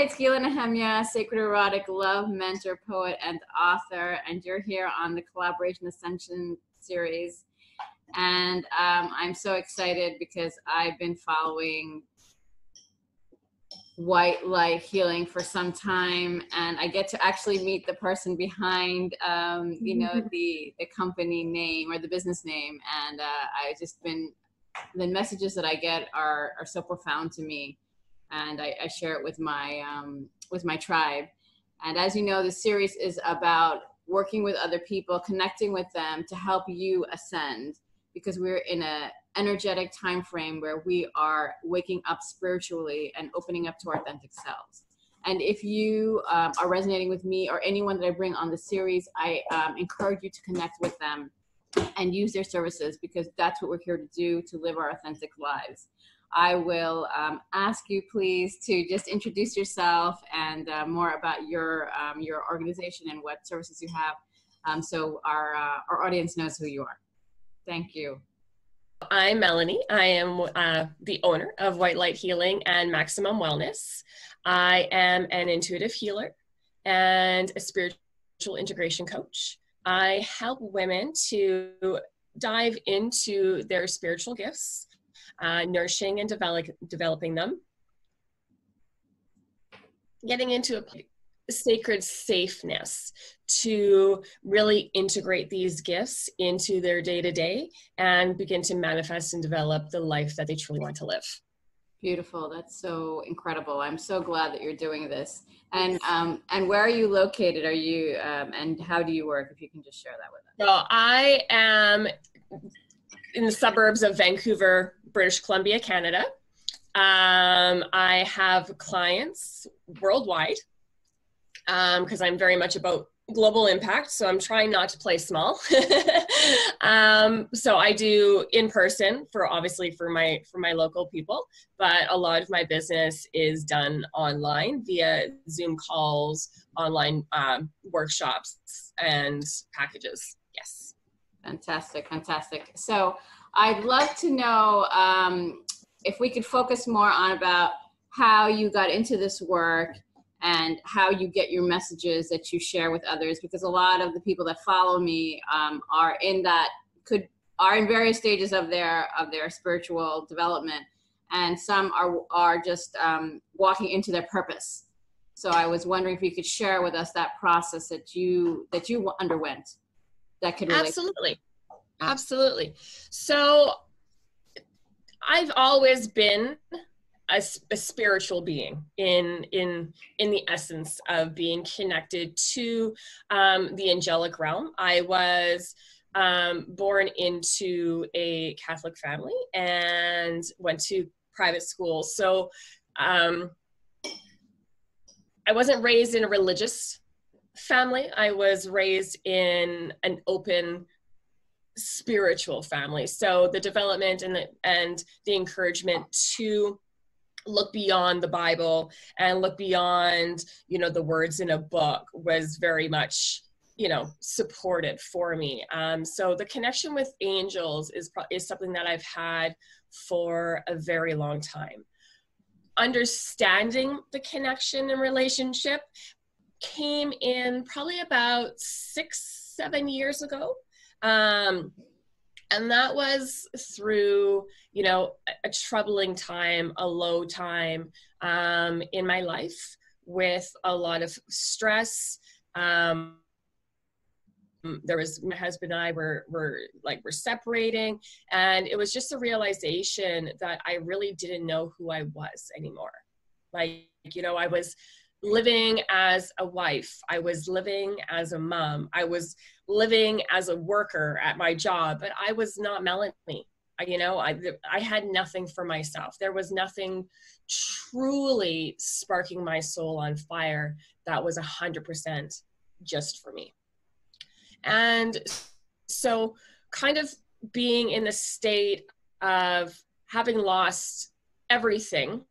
it's Gila Nehemia, sacred erotic love mentor, poet, and author, and you're here on the Collaboration Ascension series. And I'm so excited because I've been following white light healing for some time, and I get to actually meet the person behind, you know, the company name or the business name. And I just been, the messages that I get are so profound to me. And I share it with my tribe. And as you know, the series is about working with other people, connecting with them to help you ascend, because we're in a energetic time frame where we are waking up spiritually and opening up to our authentic selves. And if you are resonating with me or anyone that I bring on the series, I encourage you to connect with them and use their services, because that's what we're here to do, to live our authentic lives. I will ask you please to just introduce yourself and more about your organization and what services you have, so our audience knows who you are. Thank you. I'm Melonie. I am the owner of White Light Healing and Maximum Wellness. I am an intuitive healer and a spiritual integration coach. I help women to dive into their spiritual gifts, nourishing and developing them, getting into a sacred safeness to really integrate these gifts into their day-to-day and begin to manifest and develop the life that they truly want to live. Beautiful. That's so incredible. I'm so glad that you're doing this. And where are you located? Are you and how do you work? If you can just share that with us. So I am in the suburbs of Vancouver, British Columbia, Canada. I have clients worldwide because I'm very much about global impact, so I'm trying not to play small. So I do in person for my local people, but a lot of my business is done online via Zoom calls, online workshops, and packages. Yes. Fantastic, fantastic. So I'd love to know if we could focus more on about how you got into this work and how you get your messages that you share with others, because a lot of the people that follow me are in various stages of their spiritual development, and some are just walking into their purpose. So I was wondering if you could share with us that process that you underwent. That could relate. Absolutely. So I've always been a spiritual being in the essence of being connected to the angelic realm. I was born into a Catholic family and went to private school. So I wasn't raised in a religious family. I was raised in an open spiritual family. So the development and the encouragement to look beyond the Bible and look beyond, the words in a book was very much, supported for me. So the connection with angels is something that I've had for a very long time. Understanding the connection and relationship came in probably about 6-7 years ago. And that was through, a troubling time, a low time in my life with a lot of stress. There was my husband and I were separating, and it was just a realization that I really didn't know who I was anymore. I was living as a wife. I was living as a mom. I was living as a worker at my job, but I was not Melonie. I had nothing for myself. There was nothing truly sparking my soul on fire that was 100% just for me. And so kind of being in the state of having lost everything,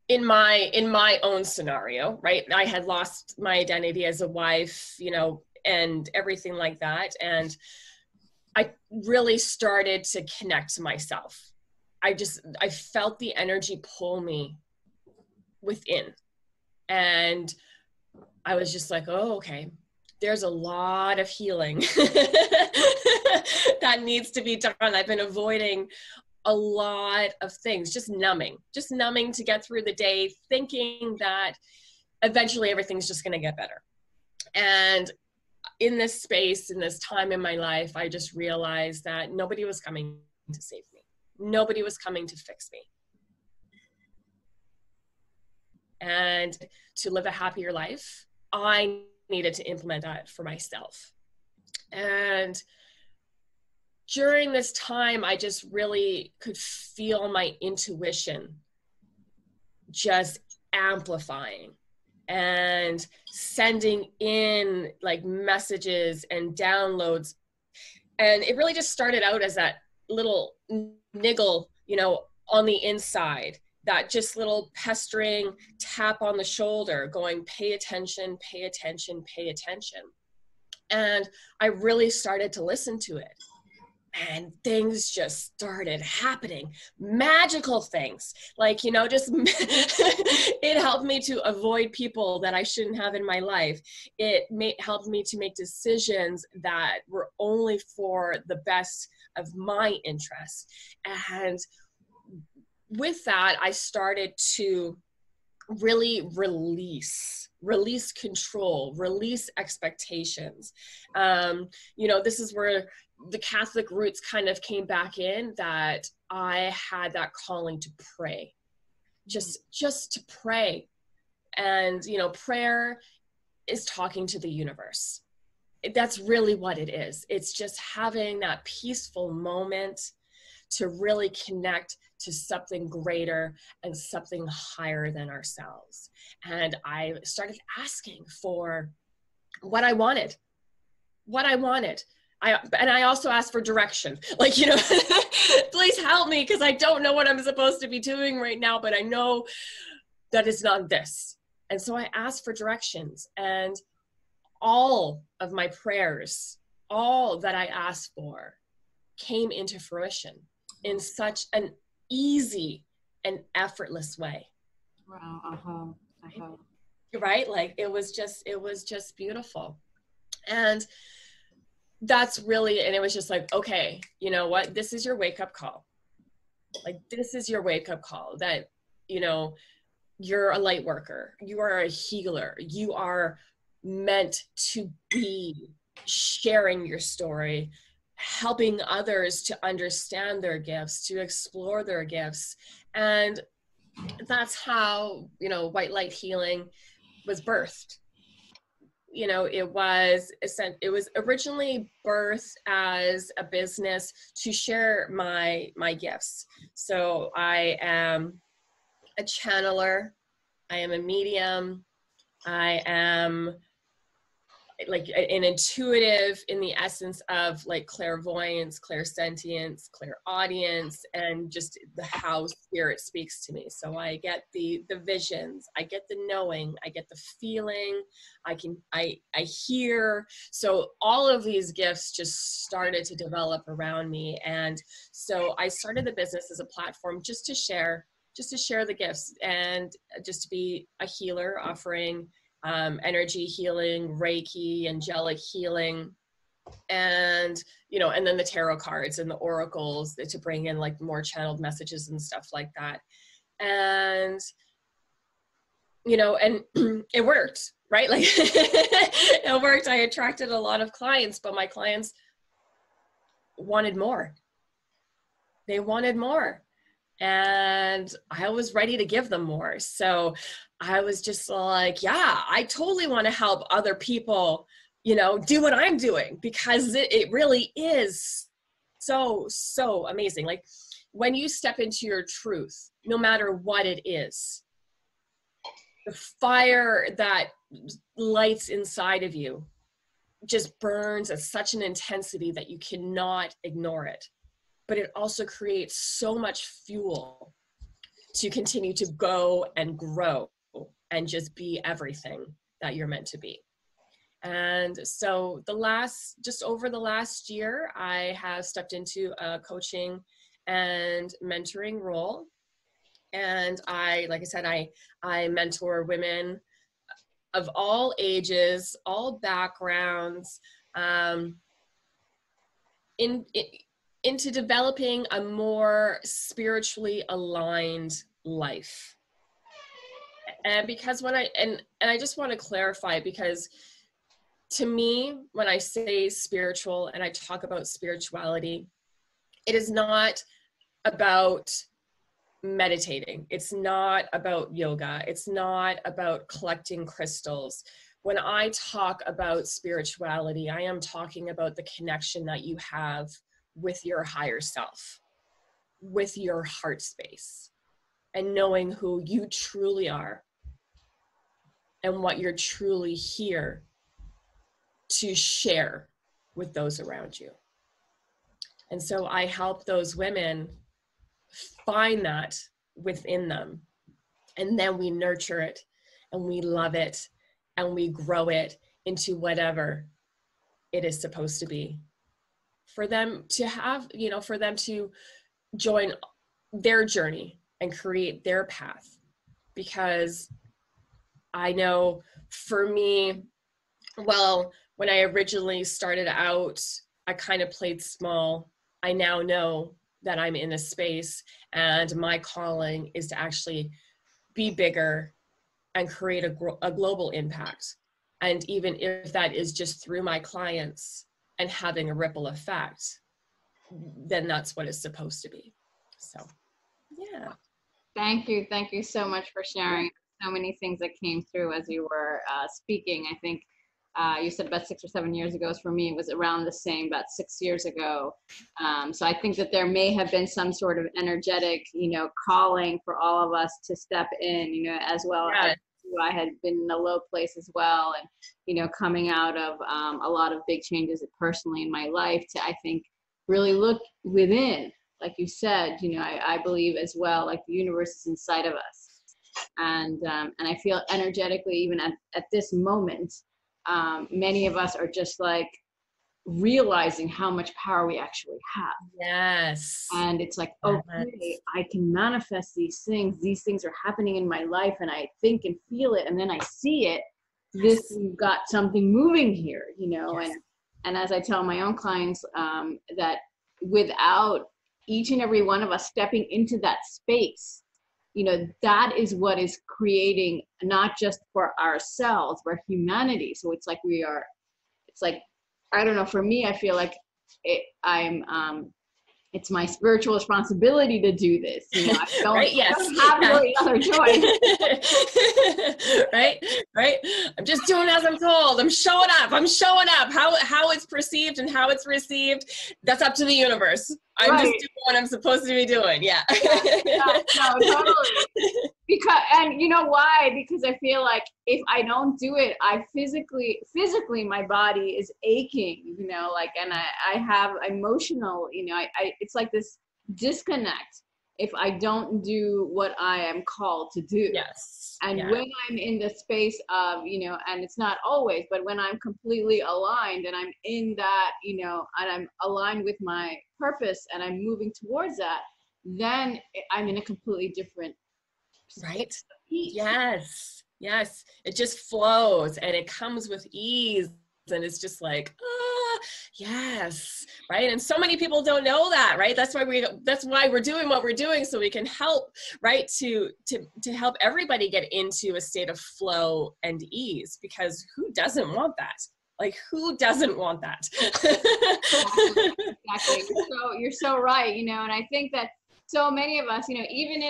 in my own scenario, right? I had lost my identity as a wife, and everything like that. And I really started to connect to myself. I felt the energy pull me within. And I was just like, oh, okay, there's a lot of healing that needs to be done. I've been avoiding a lot of things, just numbing to get through the day, thinking that eventually everything's just going to get better. And in this space, in this time in my life, I just realized that nobody was coming to save me. Nobody was coming to fix me. And to live a happier life, I needed to implement that for myself. And during this time, I just really could feel my intuition just amplifying and sending in like messages and downloads. And it really just started out as that little niggle, you know, on the inside, that just little pestering tap on the shoulder going, pay attention, pay attention, pay attention. And I really started to listen to it. And things just started happening, magical things, like, you know, just it helped me to avoid people that I shouldn't have in my life. It helped me to make decisions that were only for the best of my interests. And with that, I started to really release control, release expectations. You know, this is where the Catholic roots kind of came back in, that I had that calling to pray, just to pray. And, you know, prayer is talking to the universe. That's really what it is. It's just having that peaceful moment to really connect to something greater and something higher than ourselves. And I started asking for what I wanted. And I also asked for direction, like, you know, please help me, because I don't know what I'm supposed to be doing right now, but I know that it's not this. And so I asked for directions, and all of my prayers, all that I asked for, came into fruition in such an easy and effortless way. Wow. Right? Like it was just beautiful. And that's really, and it was just like, okay, you know what? This is your wake-up call. Like, this is your wake-up call that, you know, you're a light worker. You are a healer. You are meant to be sharing your story, helping others to understand their gifts, to explore their gifts. And that's how, you know, White Light Healing was birthed. You know, it was originally birthed as a business to share my gifts. So I am a channeler, I am a medium, I am like an intuitive in the essence of like clairvoyance, clairsentience, clairaudience, and just how spirit speaks to me. So I get the visions, I get the knowing, I get the feeling, I hear. So all of these gifts just started to develop around me. And so I started the business as a platform just to share the gifts, and just to be a healer offering energy healing, Reiki, angelic healing, and, you know, and then the tarot cards and the oracles to bring in like more channeled messages and stuff like that. And, you know, and it worked, right? Like it worked. I attracted a lot of clients, but my clients wanted more. They wanted more. And I was ready to give them more. So I was just like, yeah, I totally want to help other people, you know, do what I'm doing, because it really is so amazing. Like when you step into your truth, no matter what it is, the fire that lights inside of you just burns at such an intensity that you cannot ignore it. But it also creates so much fuel to continue to go and grow and just be everything that you're meant to be. And so just over the last year, I have stepped into a coaching and mentoring role. And like I said, I mentor women of all ages, all backgrounds, into developing a more spiritually aligned life. And because and I just want to clarify, because to me, when I say spiritual and I talk about spirituality, it is not about meditating. It's not about yoga. It's not about collecting crystals. When I talk about spirituality, I am talking about the connection that you have with your higher self, with your heart space, and knowing who you truly are and what you're truly here to share with those around you. And so I help those women find that within them. And then we nurture it and we love it and we grow it into whatever it is supposed to be. For them to have, for them to join their journey and create their path. Because I know for me, well, when I originally started out, I kind of played small. I now know that I'm in a space and my calling is to actually be bigger and create a global impact. And even if that is just through my clients and having a ripple effect, then that's what it's supposed to be. So, yeah. Thank you. Thank you so much for sharing. So many things that came through as you were speaking. I think you said about 6 or 7 years ago. For me, it was around the same, about 6 years ago. So I think that there may have been some sort of energetic, calling for all of us to step in, as well. Yeah. I had been in a low place as well, and coming out of a lot of big changes personally in my life to, I think, really look within. Like you said, I believe as well, like the universe is inside of us, and I feel energetically, even at this moment, many of us are just like realizing how much power we actually have. Yes. And it's like, okay, I can manifest these things. These things are happening in my life, and I think and feel it, and then I see it. This, you've got something moving here, Yes. and as I tell my own clients, that without each and every one of us stepping into that space, that is what is creating, not just for ourselves, but humanity. So it's like I don't know, for me, I feel like it's my spiritual responsibility to do this. I don't, right? Yes. I don't have really other choice. Right. I'm just doing as I'm told. I'm showing up. How it's perceived and how it's received, that's up to the universe. I'm just doing what I'm supposed to be doing. Yeah. No, totally. And you know why? Because I feel like if I don't do it, I physically, my body is aching, and I have emotional, it's like this disconnect if I don't do what I am called to do. Yes. And when I'm in the space of, and it's not always, but when I'm completely aligned and I'm in that, and I'm aligned with my purpose and I'm moving towards that, then I'm in a completely different right. Yes. It just flows and it comes with ease. And it's just like, yes, right. And so many people don't know that, right? That's why we're doing what we're doing, so we can help, right? To help everybody get into a state of flow and ease, because who doesn't want that? Like, who doesn't want that? Exactly. You're so right, and I think that so many of us, even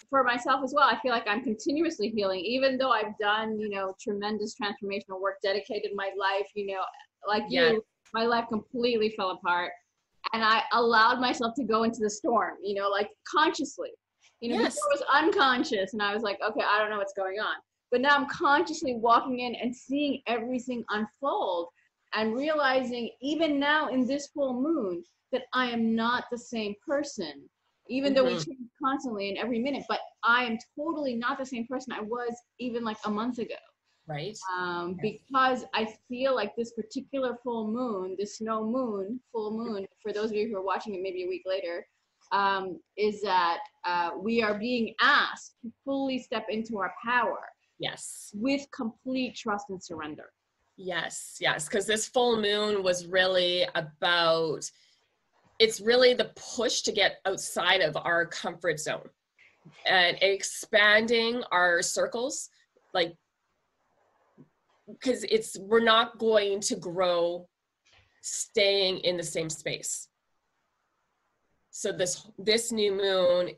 for myself as well, I feel like I'm continuously healing, even though I've done, tremendous transformational work, dedicated my life, like you, my life completely fell apart. And I allowed myself to go into the storm, like consciously, before it was unconscious. And I was like, okay, I don't know what's going on. But now I'm consciously walking in and seeing everything unfold and realizing, even now in this full moon, that I am not the same person. Even though we change constantly in every minute, but I am totally not the same person I was even like a month ago. Right. Because I feel like this particular full moon, this full moon, for those of you who are watching it maybe a week later, is that we are being asked to fully step into our power. Yes. With complete trust and surrender. Yes, yes, because this full moon was really about, it's really the push to get outside of our comfort zone and expanding our circles, like, because we're not going to grow staying in the same space. So this new moon,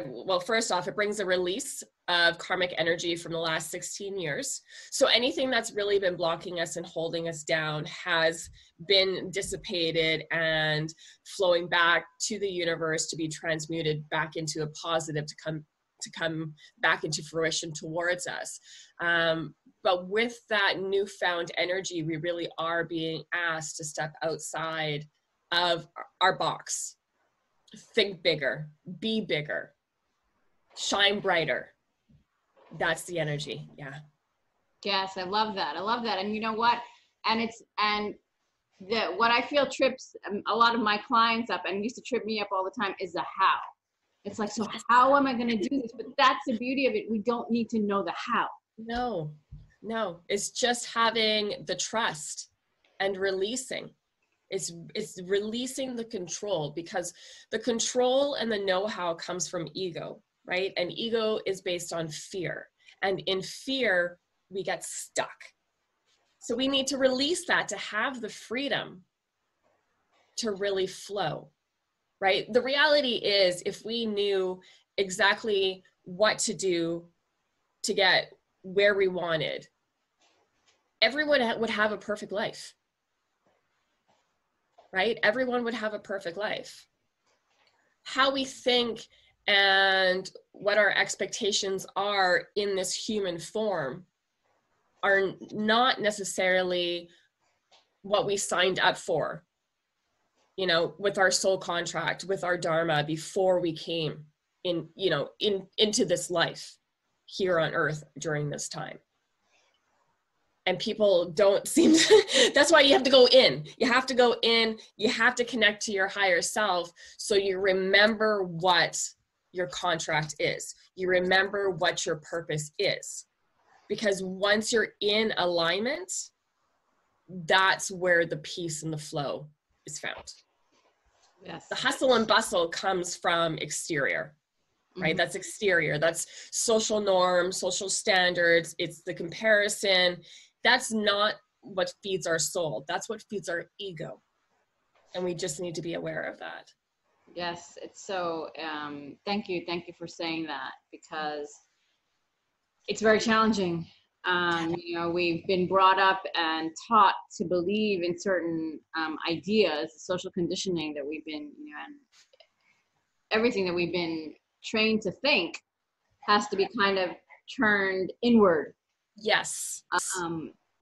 well, first off, it brings a release of karmic energy from the last 16 years. So anything that's really been blocking us and holding us down has been dissipated and flowing back to the universe to be transmuted back into a positive, to come back into fruition towards us. But with that newfound energy, we really are being asked to step outside of our box. Think bigger, be bigger, shine brighter. That's the energy. Yeah. Yes, I love that. I love that. And you know what? What I feel trips a lot of my clients up and used to trip me up all the time is the how. It's like, so how am I going to do this? But that's the beauty of it. We don't need to know the how. No, it's just having the trust and releasing. It's releasing the control, because the control and the know-how comes from ego, right? And ego is based on fear. And in fear, we get stuck. So we need to release that to have the freedom to really flow, right? The reality is, if we knew exactly what to do to get where we wanted, everyone would have a perfect life. Right? Everyone would have a perfect life. How we think and what our expectations are in this human form are not necessarily what we signed up for, you know, with our soul contract, with our dharma before we came in, you know, into this life here on earth during this time. And people don't seem to, that's why you have to go in. You have to go in, you have to connect to your higher self, so you remember what your contract is. You remember what your purpose is. Because once you're in alignment, that's where the peace and the flow is found. Yes. The hustle and bustle comes from exterior, right? That's exterior. That's social norms, social standards. It's the comparison. That's not what feeds our soul. That's what feeds our ego. And we just need to be aware of that. Yes, it's so, thank you for saying that, because it's very challenging. You know, we've been brought up and taught to believe in certain ideas, social conditioning that we've been, you know, and everything that we've been trained to think has to be kind of turned inward. Yes.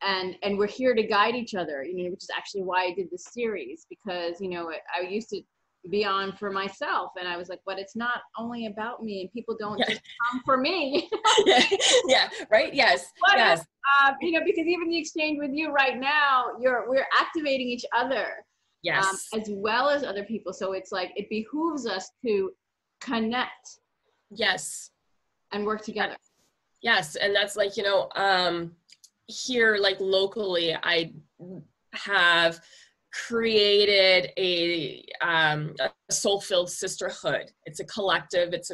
And we're here to guide each other, you know, which is actually why I did this series, because, you know, I used to be on for myself, and I was like, but it's not only about me, and people don't just come for me. Yeah, right. Yes. But, yes. You know, because even the exchange with you right now, we're activating each other. Yes. As well as other people. So it's like, it behooves us to connect. Yes. And work together. Yes. And that's like, you know, here, like locally, I have created a soul-filled sisterhood. It's a collective. It's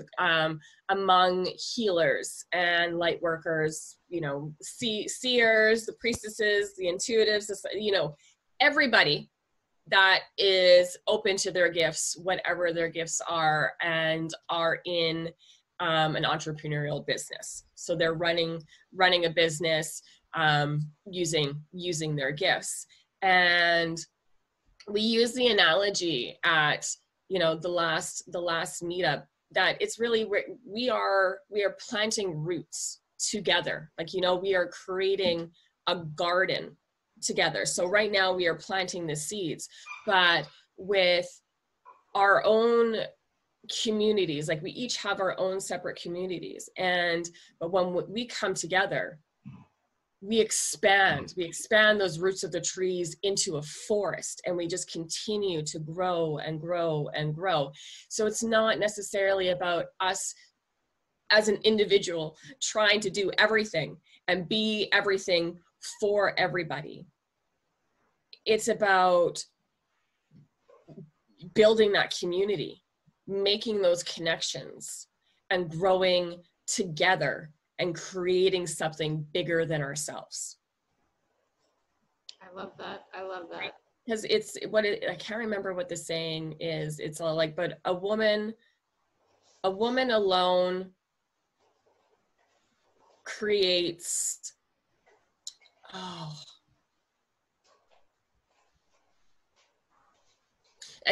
among healers and light workers, you know, seers, the priestesses, the intuitives, you know, everybody that is open to their gifts, whatever their gifts are, and are in an entrepreneurial business. So they're running a business using their gifts. And we use the analogy at, you know, the last meetup, that it's really, we are planting roots together. Like, you know, we are creating a garden together. So right now we are planting the seeds, but with our own communities, like we each have our own separate communities. But when we come together, we expand those roots of the trees into a forest, and we just continue to grow and grow and grow. So it's not necessarily about us as an individual trying to do everything and be everything for everybody. It's about building that community, making those connections, and growing together and creating something bigger than ourselves. I love that. I love that. Because it's what I can't remember what the saying is. It's all like, but a woman alone creates, I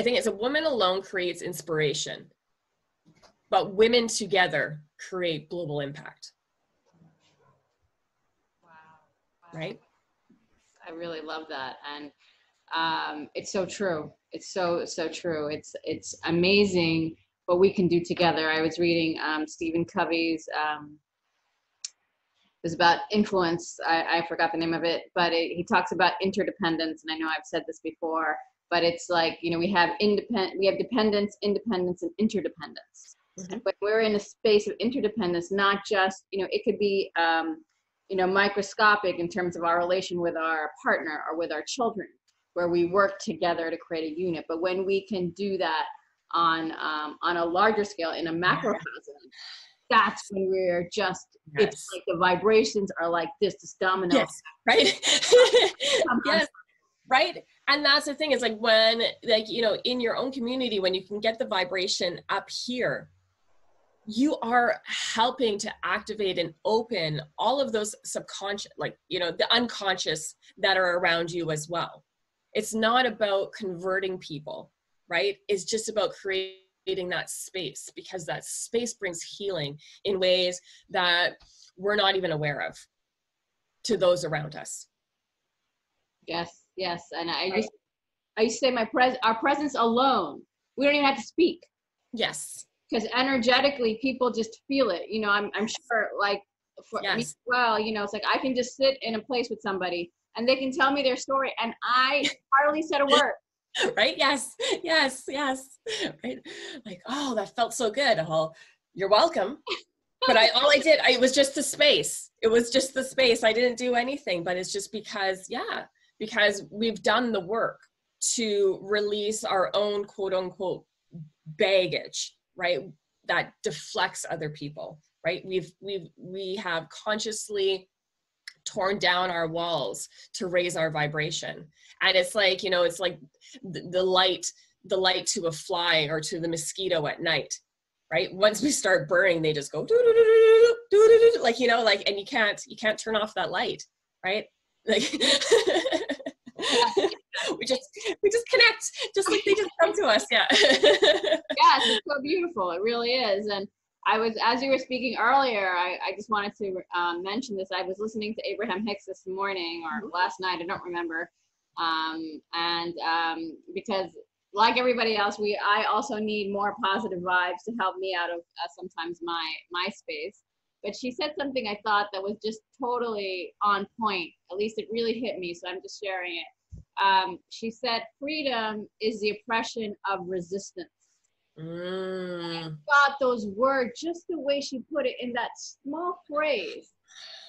think it's a woman alone creates inspiration, but women together create global impact. Wow. Right? I really love that. And it's so true. It's so true. It's amazing what we can do together. I was reading Stephen Covey's, it was about influence. I forgot the name of it, but he talks about interdependence. And I know I've said this before, but it's like, you know, we have dependence, independence, and interdependence. Mm-hmm. But we're in a space of interdependence, not just, you know, it could be, you know, microscopic in terms of our relation with our partner or with our children, where we work together to create a unit. But when we can do that on a larger scale, in a macrocosm, that's when we're just, it's like the vibrations are like this domino. Yes, right? Yes, right? And that's the thing, is like when, like, you know, in your own community, when you can get the vibration up here, you are helping to activate and open all of those subconscious, like, you know, the unconscious that are around you as well. It's not about converting people, right? It's just about creating that space, because that space brings healing in ways that we're not even aware of to those around us. Yes. And I used to say our presence alone, we don't even have to speak. Yes. Because energetically, people just feel it. You know, I'm sure, like, for me, well, you know, it's like I can just sit in a place with somebody and they can tell me their story and I hardly said a word. Right? Yes. Right? Like, oh, that felt so good. Oh, you're welcome. But it was just the space. It was just the space. I didn't do anything, but it's just because we've done the work to release our own quote unquote baggage, right? That deflects other people, right? We have consciously torn down our walls to raise our vibration. And it's like, you know, it's like the light to a fly or to the mosquito at night, right? Once we start burning, they just go like, you know, like, and you can't turn off that light, right? Like we just connect, just like they just come to us. Yeah. Yes, it's so beautiful. It really is. And as you were speaking earlier, I just wanted to mention this. I was listening to Abraham Hicks this morning or last night, I don't remember. Because like everybody else, I also need more positive vibes to help me out of sometimes my space. But she said something I thought that was just totally on point. At least it really hit me, so I'm just sharing it. She said, freedom is the oppression of resistance. I thought those words, just the way she put it in that small phrase,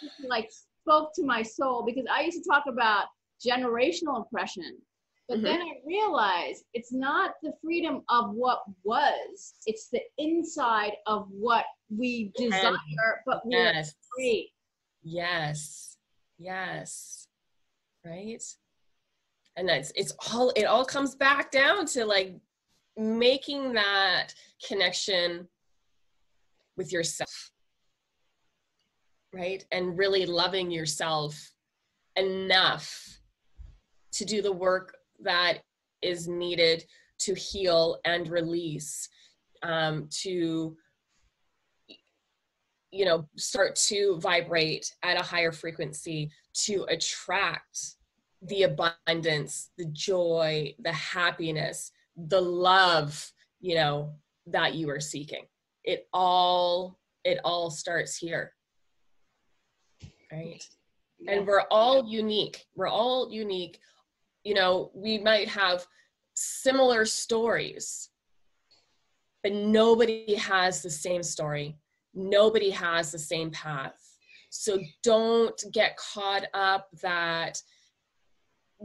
just like spoke to my soul, because I used to talk about generational oppression. But then I realized it's not the freedom of what was, it's the inside of what we desire, but we're free. Yes. Right. And it all comes back down to like making that connection with yourself, right? And really loving yourself enough to do the work that is needed to heal and release, to, you know, start to vibrate at a higher frequency, to attract the abundance, the joy, the happiness, the love, you know, that you are seeking. It all starts here, right? And we're all unique. We're all unique. You know, we might have similar stories, but nobody has the same story. Nobody has the same path. So don't get caught up that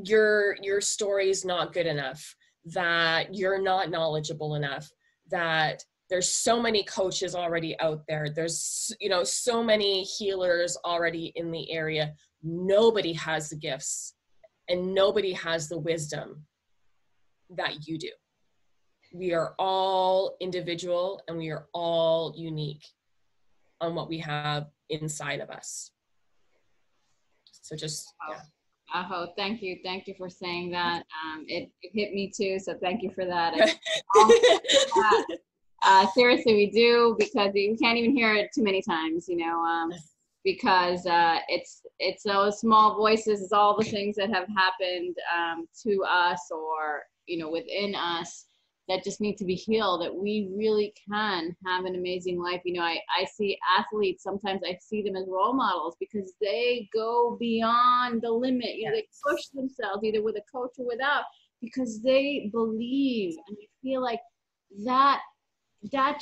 your story is not good enough, that you're not knowledgeable enough, that there's so many coaches already out there. There's, you know, so many healers already in the area. Nobody has the gifts and nobody has the wisdom that you do. We are all individual and we are all unique on what we have inside of us. So just, yeah. Oh, thank you. Thank you for saying that. It hit me too. So thank you for that. Seriously, we do, because we can't even hear it too many times, you know, because it's those small voices, it's all the things that have happened to us, or, you know, within us, that just need to be healed, that we really can have an amazing life. You know, I see athletes, sometimes I see them as role models because they go beyond the limit. You know, they push themselves either with a coach or without, because they believe. And I feel like that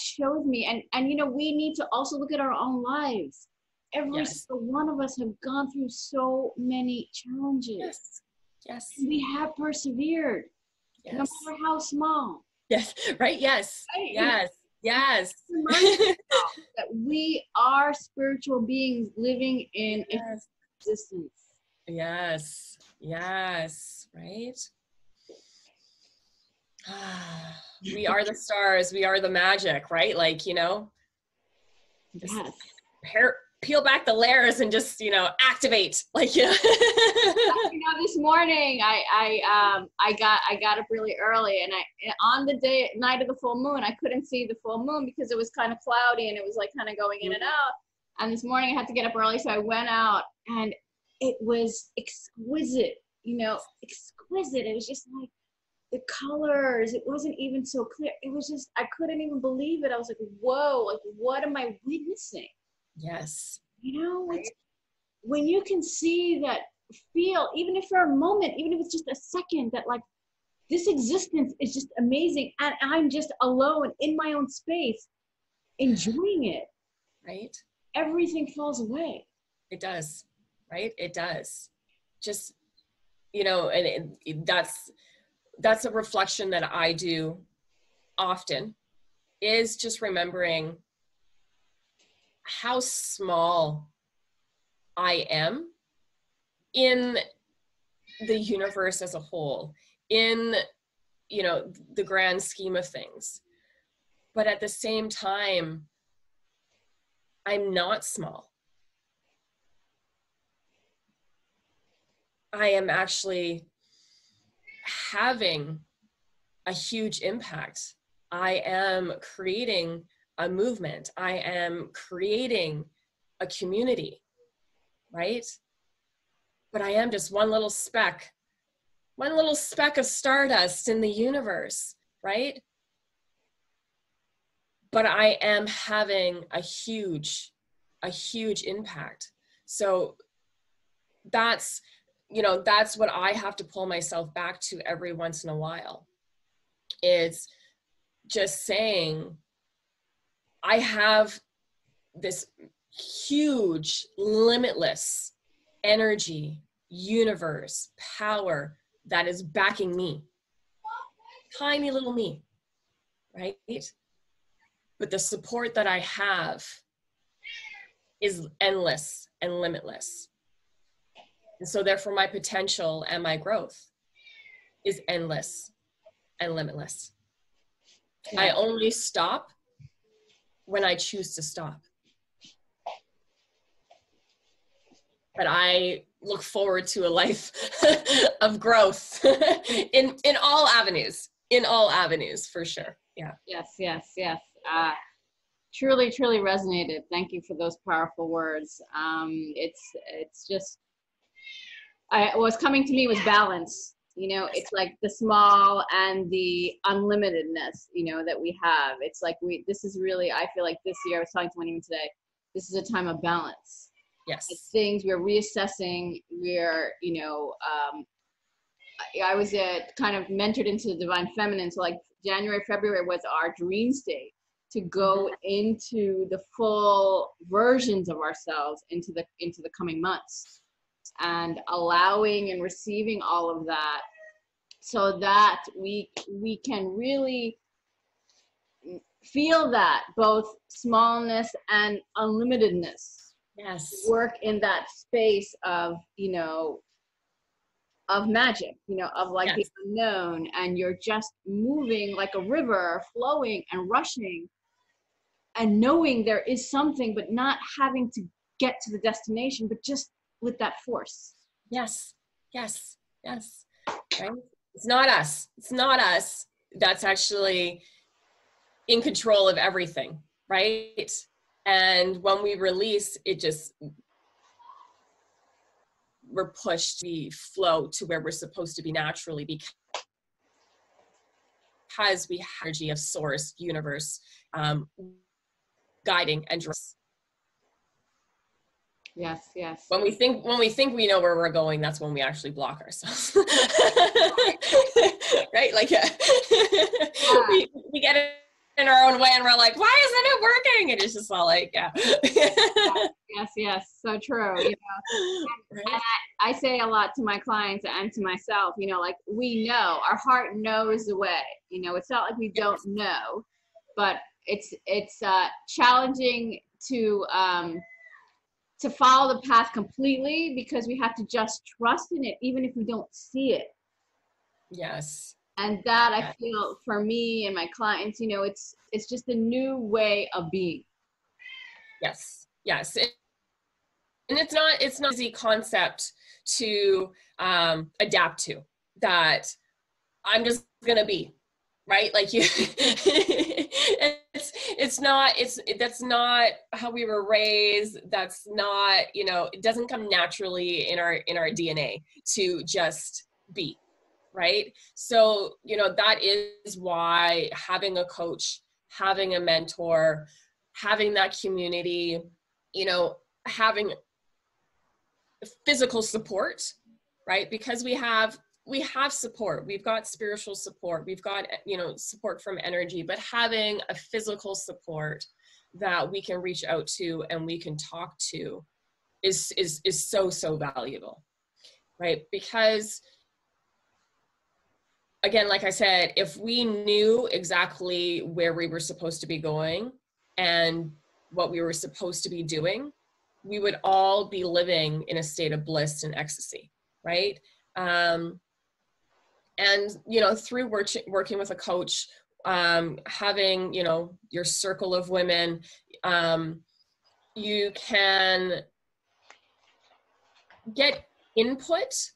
shows me. And you know, we need to also look at our own lives. Every single one of us have gone through so many challenges. Yes. We have persevered, no matter how small. Yes. Right. Yes. Right. Yes. Yes. That we are spiritual beings living in existence. Yes. Yes. Right. We are the stars. We are the magic. Right. Like, you know, just peel back the layers and just, you know, activate, like, you know. You know, this morning I got up really early, and on the night of the full moon, I couldn't see the full moon because it was kind of cloudy and it was like kind of going in and out. And this morning I had to get up early, so I went out, and it was exquisite, you know, exquisite. It was just like the colors, it wasn't even so clear. It was just, I couldn't even believe it. I was like, whoa, like, what am I witnessing? Yes. You know, it's, when you can see that, feel, even if for a moment, even if it's just a second, that like this existence is just amazing, and I'm just alone in my own space, enjoying it. Right. Everything falls away. It does. Right. It does. Just, you know, and that's a reflection that I do often, is just remembering how small I am in the universe as a whole, in, you know, the grand scheme of things. But at the same time, I'm not small. I am actually having a huge impact. I am creating a movement. I am creating a community, right? But I am just one little speck of stardust in the universe, right? But I am having a huge impact. So that's, you know, that's what I have to pull myself back to every once in a while. It's just saying, I have this huge, limitless energy, universe, power that is backing me. Tiny little me, right? But the support that I have is endless and limitless. And so therefore my potential and my growth is endless and limitless. I only stop when I choose to stop. But I look forward to a life of growth in all avenues, for sure. Yeah. Yes. Truly resonated. Thank you for those powerful words. It's just, what's coming to me was balance. You know, it's like the small and the unlimitedness, you know, that we have. It's like this is really, I feel like this year, I was talking to one even today, this is a time of balance. Yes. things. We're reassessing. We're, I was kind of mentored into the divine feminine. So like January, February was our dream state to go into the full versions of ourselves into the coming months, and allowing and receiving all of that so that we can really feel that both smallness and unlimitedness. Yes. Work in that space of, of magic, of like Yes. the unknown, and you're just moving like a river, flowing and rushing and knowing there is something, but not having to get to the destination, but just with that force. Yes. Yes. Yes. Right. It's not us. It's not us. That's actually in control of everything. Right. And when we release, we're pushed to flow to where we're supposed to be naturally, because we have energy of source, universe, guiding and us. Yes, yes. When we think we know where we're going, that's when we actually block ourselves. Right? Like, yeah. we get in our own way and we're like, why isn't it working? And it's just all like, yeah. Yes. So true. Right? And I say a lot to my clients and to myself, like, we know, our heart knows the way. It's not like we don't know, but it's challenging to follow the path completely, because we have to just trust in it, even if we don't see it. Yes. And that, I feel, for me and my clients, it's just a new way of being. Yes. Yes. And it's not an easy concept to adapt to, that I'm just going to be, right? Like, that's not how we were raised. That's not, it doesn't come naturally in our DNA to just be, right? So, that is why having a coach, having a mentor, having that community, having physical support, right? Because we have support. We've got spiritual support. We've got, support from energy, but having a physical support that we can reach out to and we can talk to is so valuable, right? Because, again, like I said, if we knew exactly where we were supposed to be going and what we were supposed to be doing, we would all be living in a state of bliss and ecstasy, right? And, through working with a coach, having, your circle of women, you can get input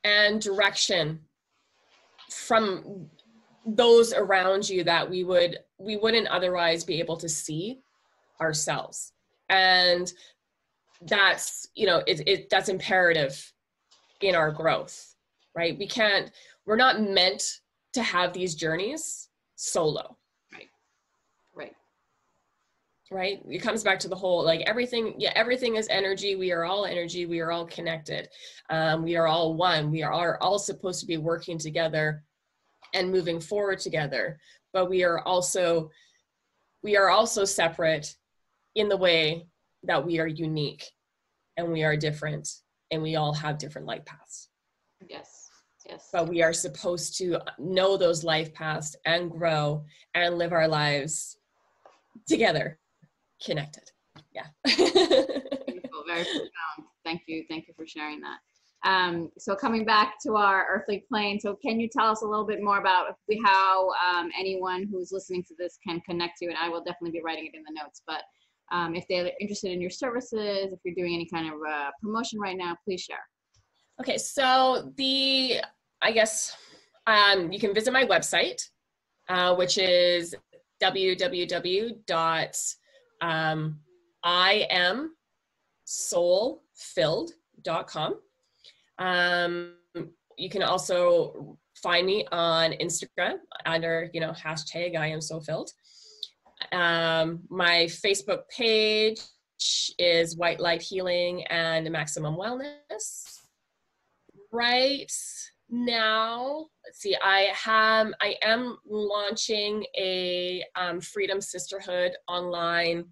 and direction from those around you that we wouldn't otherwise be able to see ourselves. And that's, that's imperative in our growth, right? We're not meant to have these journeys solo. Right? It comes back to the whole, like, everything is energy. We are all energy. We are all connected. We are all one. We are all supposed to be working together and moving forward together. But we are also separate in the way that we are unique and we are different and we all have different life paths. Yes. But we are supposed to know those life paths and grow and live our lives together, connected. Yeah. Beautiful, very profound. Thank you for sharing that. So coming back to our earthly plane, so can you tell us a little bit more about how anyone who's listening to this can connect to you? And I will definitely be writing it in the notes, but if they're interested in your services, if you're doing any kind of promotion right now, please share. Okay, so you can visit my website, which is www.iamsoulfilled.com. You can also find me on Instagram under, hashtag I am so filled. My Facebook page is White Light Healing and Maximum Wellness. Right now, let's see, I am launching a Freedom Sisterhood online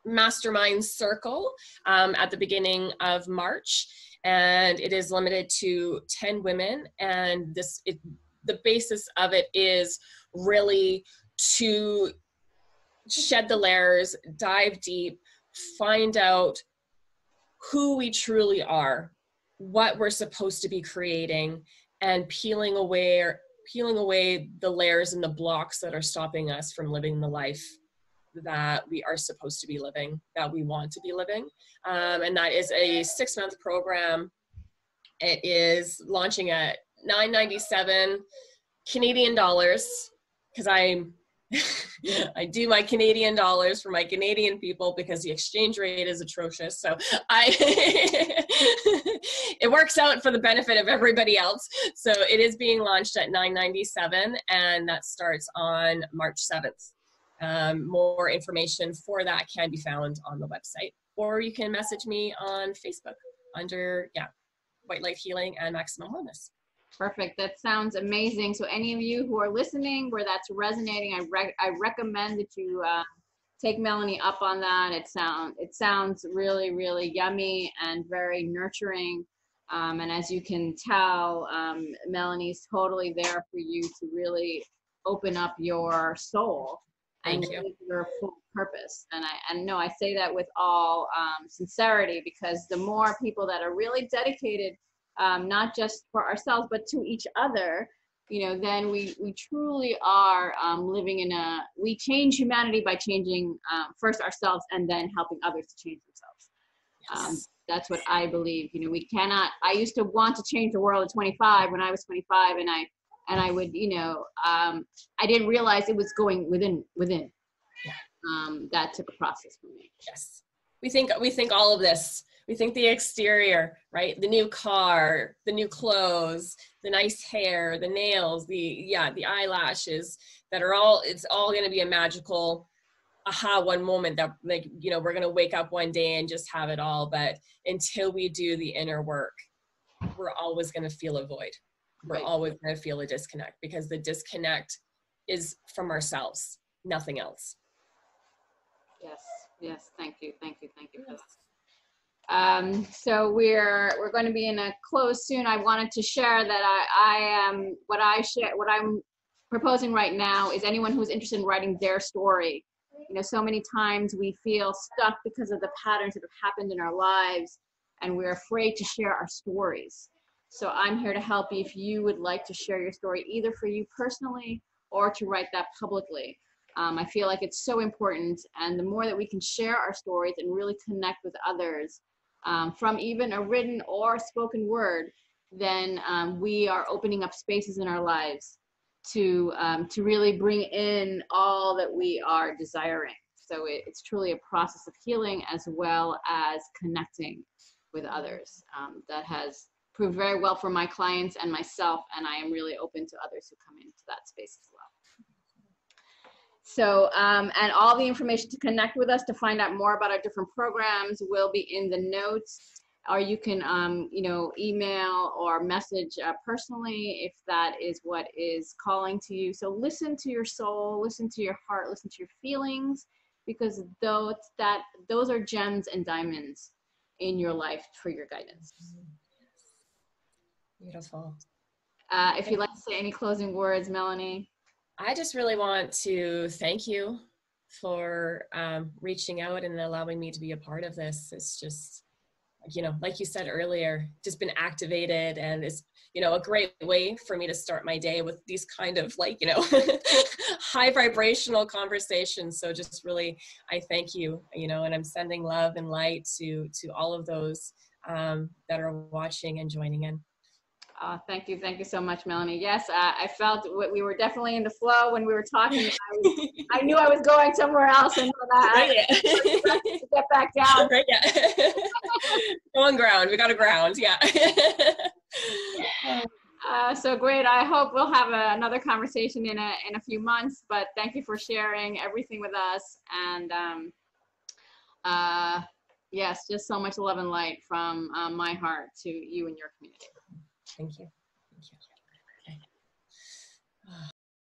mastermind circle at the beginning of March, and it is limited to 10 women, and the basis of it is really to shed the layers, dive deep, find out who we truly are, what we're supposed to be creating, and peeling away the layers and the blocks that are stopping us from living the life that we are supposed to be living, that we want to be living. And that is a 6-month program. It is launching at $9.97 Canadian dollars, because I do my Canadian dollars for my Canadian people because the exchange rate is atrocious. So it works out for the benefit of everybody else. So it is being launched at $9.97, and that starts on March 7th. More information for that can be found on the website, or you can message me on Facebook under White Light Healing and Maximum Wellness. Perfect. That sounds amazing. So any of you who are listening where that's resonating, I recommend that you take Melonie up on that. It sounds really, really yummy and very nurturing. And as you can tell, Melonie's totally there for you to really open up your soul and your full purpose. And I say that with all sincerity, because the more people that are really dedicated, not just for ourselves, but to each other, then we truly are living we change humanity by changing first ourselves and then helping others to change themselves. Yes. That's what I believe. I used to want to change the world at 25 when I was 25, and I would, I didn't realize it was going within. Yeah. That took a process for me. Yes. We think all of this. We think the exterior, right? The new car, the new clothes, the nice hair, the nails, the eyelashes, it's all going to be a magical aha one moment that we're going to wake up one day and just have it all. But until we do the inner work, we're always going to feel a void. We're always going to feel a disconnect, because the disconnect is from ourselves, nothing else. Yes. Thank you for that. So we're going to be in a close soon. I wanted to share that what I'm proposing right now is anyone who's interested in writing their story. So many times we feel stuck because of the patterns that have happened in our lives, and we're afraid to share our stories. So I'm here to help you if you would like to share your story, either for you personally or to write that publicly. I feel like it's so important, and the more that we can share our stories and really connect with others, from even a written or spoken word, then we are opening up spaces in our lives to really bring in all that we are desiring. So it's truly a process of healing as well as connecting with others. That has proved very well for my clients and myself, and I am really open to others who come into that space as well. So, and all the information to connect with us, to find out more about our different programs, will be in the notes, or you can, email or message personally if that is what is calling to you. So listen to your soul, listen to your heart, listen to your feelings, because those are gems and diamonds in your life for your guidance. Beautiful. If you'd like to say any closing words, Melonie. I just really want to thank you for reaching out and allowing me to be a part of this. It's just, like you said earlier, just been activated, and it's, a great way for me to start my day with these kind of high vibrational conversations. So just really, I thank you, and I'm sending love and light to all of those that are watching and joining in. Thank you so much, Melonie. Yes, I felt we were definitely in the flow when we were talking. I knew I was going somewhere else, and I to get back down. Right, yeah. On ground. We got a ground. Yeah. So great. I hope we'll have another conversation in a few months. But thank you for sharing everything with us. And Yes, just so much love and light from my heart to you and your community. Thank you.